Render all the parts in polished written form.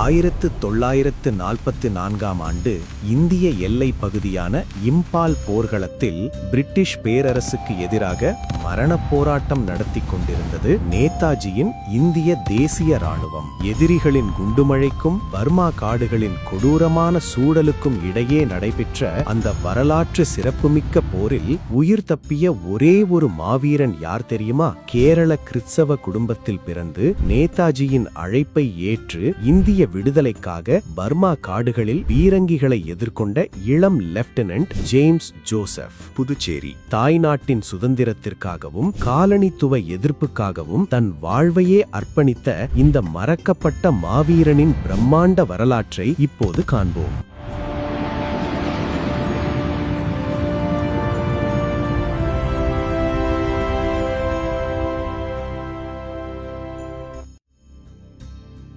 1944ஆம் ஆண்டு இந்திய எல்லைப் பகுதியான இம்பால் போர்க்களத்தில் பிரிட்டிஷ் பேரரசுக்கு எதிராக மரணப் போராட்டம் நடத்தி கொண்டிருந்தது நேதாஜியின் இந்திய தேசிய ராணுவம். எதிரிகளின் குண்டுமழைக்கும் பர்மா காடுகளின் கொடூரமான சூழலுக்கும் இடையே நடைபெற்ற அந்த வரலாற்று சிறப்புமிக்க போரில் உயிர் தப்பிய ஒரே ஒரு மாவீரன் யார் தெரியுமா? கேரள கிறிஸ்தவ குடும்பத்தில் பிறந்து நேதாஜியின் அழைப்பை ஏற்று இந்திய விடுதலைக்காக பர்மா காடுகளில் பீரங்கிகளை எதிர்கொண்ட இளம் லெப்டினன்ட் ஜேம்ஸ் ஜோசப். புதுச்சேரி தாய்நாட்டின் சுதந்திரத்திற்காகவும் காலனித்துவ எதிர்ப்புக்காகவும் தன் வாழ்வையே அர்ப்பணித்த இந்த மறக்கப்பட்ட மாவீரனின் பிரம்மாண்ட வரலாற்றை இப்போது காண்போம்.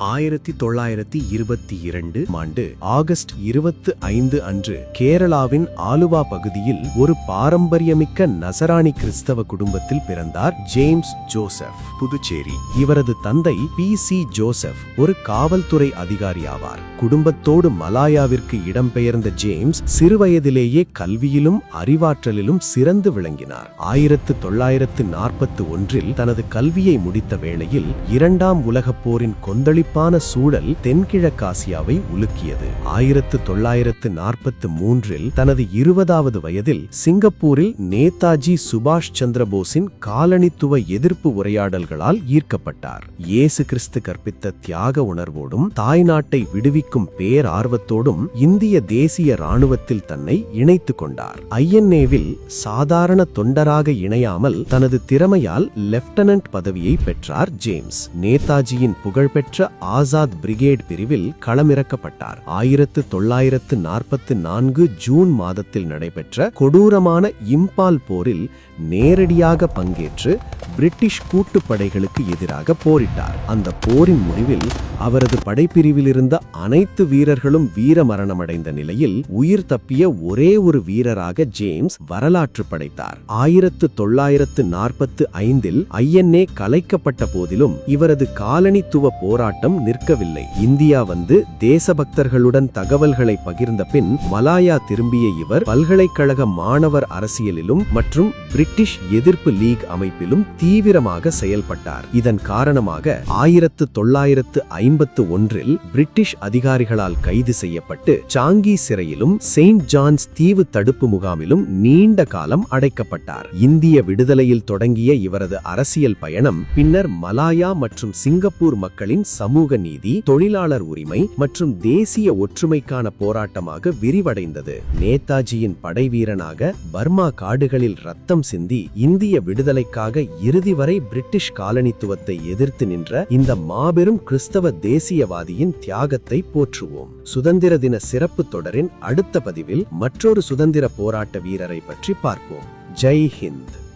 ஆயிரத்தி 1922 ஆண்டு ஆகஸ்ட் 25 அன்று கேரளாவின் ஆலுவா பகுதியில் ஒரு பாரம்பரியமிக்க நசராணி கிறிஸ்தவ குடும்பத்தில் பிறந்தார் ஜேம்ஸ் ஜோசப். புதுச்சேரி. இவரது தந்தை PC ஜோசப் ஒரு காவல்துறை அதிகாரி ஆவார். குடும்பத்தோடு மலாயாவிற்கு இடம்பெயர்ந்த ஜேம்ஸ் சிறுவயதிலேயே கல்வியிலும் அறிவாற்றலிலும் சிறந்து விளங்கினார். 1941 தனது கல்வியை முடித்த வேளையில் இரண்டாம் உலகப் போரின் கொந்தளிப்பான சூழல் தென்கிழக்காசியாவை உலுக்கியது. 1943 தனது 20வது வயதில் சிங்கப்பூரில் நேதாஜி சுபாஷ் சந்திர போஸின் காலனித்துவ எதிர்ப்பு உரையாடல்களால் ஈர்க்கப்பட்டார். இயேசு கிறிஸ்து கற்பித்த தியாக உணர்வோடும் தாய்நாட்டை விடுவிக்கும் பேரார்வத்தோடும் இந்திய தேசிய ராணுவத்தில் தன்னை இணைத்துக் கொண்டார். INAவில் சாதாரண தொண்டராக இணையாமல் தனது திறமையால் லெப்டினன்ட் பதவியை பெற்றார் ஜேம்ஸ். நேதாஜியின் புகழ்பெற்ற ஆசாத் பிரிகேட் பிரிவில் களமிறக்கப்பட்டார். 1944 ஜூன் மாதத்தில் நடைபெற்ற கொடூரமான இம்பால் போரில் நேரடியாக பங்கேற்று பிரிட்டிஷ் கூட்டுப்படைகளுக்கு எதிராக போரிட்டார். அந்த போரின் முடிவில் அவரது படைப்பிரிவில் இருந்த அனைத்து வீரர்களும் வீரமரணமடைந்த நிலையில் உயிர் தப்பிய ஒரே ஒரு வீரராக ஜேம்ஸ் வரலாற்று படைத்தார். 1945 INA கலைக்கப்பட்ட போதிலும் இவரது காலனித்துவ போராட்டம் நிற்கவில்லை. இந்தியா வந்து தேசபக்தர்களுடன் தகவல்களை பகிர்ந்த பின் மலாயா திரும்பிய இவர் பல்கலைக்கழக மாணவர் அரசியலிலும் மற்றும் பிரிட்டிஷ் எதிர்ப்பு லீக் அமைப்பிலும் தீவிரமாக செயல்பட்டார். இதன் காரணமாக 1951 பிரிட்டிஷ் அதிகாரிகளால் கைது செய்யப்பட்டு சாங்கி சிறையிலும் செயின்ட் ஜான்ஸ் தீவு தடுப்பு முகாமிலும் நீண்ட காலம் அடைக்கப்பட்டார். இந்திய விடுதலையில் தொடங்கிய இவரது அரசியல் பயணம் பின்னர் மலாயா மற்றும் சிங்கப்பூர் மக்களின் சமூக நீதி, தொழிலாளர் உரிமை மற்றும் தேசிய ஒற்றுமைக்கான போராட்டமாக விரிவடைந்தது. நேதாஜியின் படைவீரனாக பர்மா காடுகளில் ரத்தம் சிந்தி இந்திய விடுதலைக்காக இறுதி வரை பிரிட்டிஷ் காலனித்துவத்தை எதிர்த்து நின்ற இந்த மாபெரும் கிறிஸ்தவ தேசியவாதியின் தியாகத்தை போற்றுவோம். சுதந்திர தின சிறப்பு தொடரின் அடுத்த பதிவில் மற்றொரு சுதந்திர போராட்ட வீரரை பற்றி பார்ப்போம். ஜெய் ஹிந்த்.